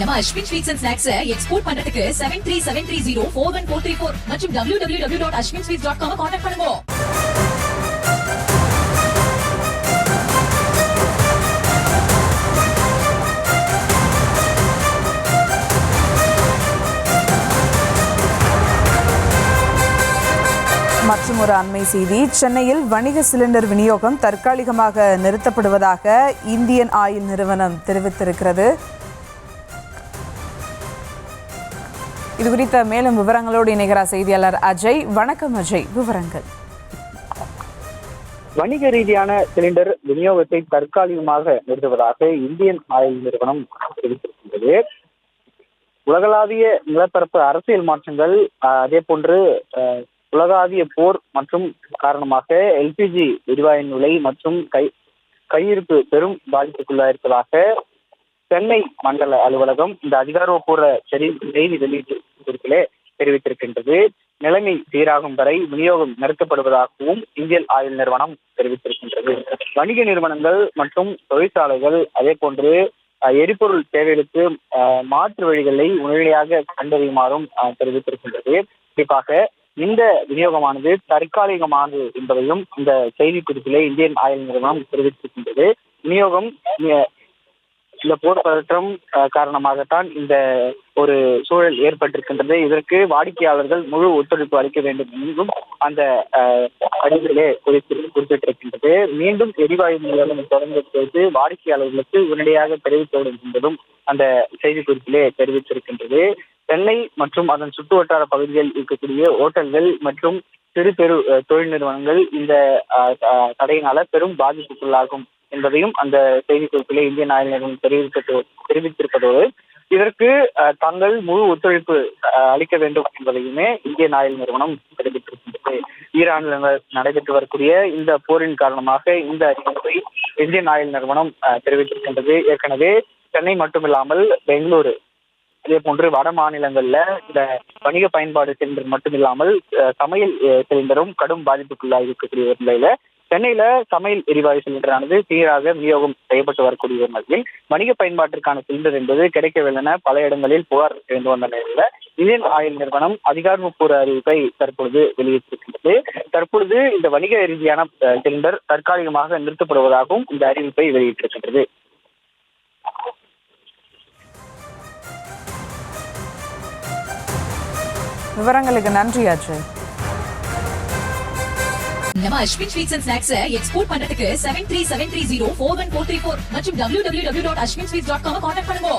நம்ம Ashwin sweets and snacks export பண்றதுக்கு 7373041434 மற்றும் www.ashwinsweets.com கான்டாக்ட் பண்ணுங்க. மற்றும் ஒரு அண்மை செய்தி, சென்னையில் வணிக சிலிண்டர் விநியோகம் தற்காலிகமாக நிறுத்தப்படுவதாக இந்தியன் ஆயில் நிறுவனம் தெரிவித்திருக்கிறது. இது குறித்த மேலும் விவரங்களோடு இணைகிறார் செய்தியாளர் அஜய். வணக்கம் அஜய், விவரங்கள். வணிக ரீதியான சிலிண்டர் விநியோகத்தை தற்காலிகமாக நிறுத்துவதாக இந்தியன் ஆயில் நிறுவனம் தெரிவித்திருக்கின்றது. உலகளாவிய நிலப்பரப்பு அரசியல் மாற்றங்கள், அதே போன்று உலகாவிய போர் மற்றும் காரணமாக எல்பிஜி எரிவாயு விலை மற்றும் கையிருப்பு பெரும் பாதிப்புக்குள்ளாயிருப்பதாக சென்னை மண்டல அலுவலகம் இந்த அதிகாரப்பூர்வ செய்தி வெளியீட்டிலே தெரிவித்திருக்கின்றது. நிலைமை சீராகும் வரை விநியோகம் நிறுத்தப்படுவதாகவும் இந்தியன் ஆயில் நிறுவனம் தெரிவித்திருக்கின்றது. வணிக நிறுவனங்கள் மற்றும் தொழிற்சாலைகள் அதே போன்று எரிபொருள் தேவைகளுக்கு மாற்று வழிகளை உடனடியாக கண்டறியுமாறும் தெரிவித்திருக்கின்றது. குறிப்பாக இந்த விநியோகமானது தற்காலிகமானது என்பதையும் இந்த செய்தி குறிப்பிலே இந்தியன் ஆயில் நிறுவனம் தெரிவித்திருக்கின்றது. விநியோகம் இந்த போர் பதற்றம் காரணமாகத்தான் இந்த ஒரு சூழல் ஏற்பட்டிருக்கின்றது. இதற்கு வாடிக்கையாளர்கள் முழு ஒத்துழைப்பு அளிக்க வேண்டும் என்றும் அந்த அறிவிலே குறிப்பிட்டிருக்கின்றது. மீண்டும் எரிவாயு நிலையம் தொடங்குவது வாடிக்கையாளர்களுக்கு உடனடியாக தெரிவிக்கப்படும் என்பதும் அந்த செய்தி குறிப்பிலே தெரிவித்திருக்கின்றது. சென்னை மற்றும் அதன் சுற்று வட்டார பகுதிகளில் இருக்கக்கூடிய ஓட்டல்கள் மற்றும் சிறு பெரு தொழில் நிறுவனங்கள் இந்த தடையினால பெரும் பாதிப்புக்குள்ளாகும் என்பதையும் அந்த செய்தி குறிப்பிலே இந்தியன் ஆயில் நிறுவனம் தெரிவித்திருப்பதோடு இதற்கு தாங்கள் முழு ஒத்துழைப்பு அளிக்க வேண்டும் என்பதையுமே இந்தியன் ஆயில் நிறுவனம் தெரிவித்திருக்கின்றது. ஈரானில் நடைபெற்று வரக்கூடிய இந்த போரின் காரணமாக இந்த அறிவிப்பை இந்தியன் ஆயில் நிறுவனம் தெரிவித்திருக்கின்றது. ஏற்கனவே சென்னை மட்டுமில்லாமல் பெங்களூரு அதே போன்று வட மாநிலங்கள்ல இந்த வணிக பயன்பாடு சிலிண்டர் மட்டுமில்லாமல் சமையல் சிலிண்டரும் கடும் பாதிப்புக்குள்ளாக இருக்கக்கூடிய ஒரு நிலையில சென்னையில சமையல் எரிவாயு சிலிண்டரானது சீராக விநியோகம் செய்யப்பட்டு வரக்கூடிய ஒரு நிலையில் வணிக பயன்பாட்டிற்கான சிலிண்டர் என்பது கிடைக்கவில்லை என பல இடங்களில் புகார் எழுந்து வந்த நிலையில இந்தியன் ஆயில் நிறுவனம் அதிகாரப்பூர்வ அறிவிப்பை தற்பொழுது வெளியிட்டிருக்கின்றது. தற்பொழுது இந்த வணிக ரீதியான சிலிண்டர் தற்காலிகமாக நிறுத்தப்படுவதாகவும் இந்த அறிவிப்பை வெளியிட்டிருக்கின்றது. விவரங்களுக்கு நன்றி அஜய். நம்ம Ashwin sweets and snacks export பண்றதுக்கு 7373041434 மற்றும் www.ashwinsweets.com கான்டாக்ட் பண்ணுங்க.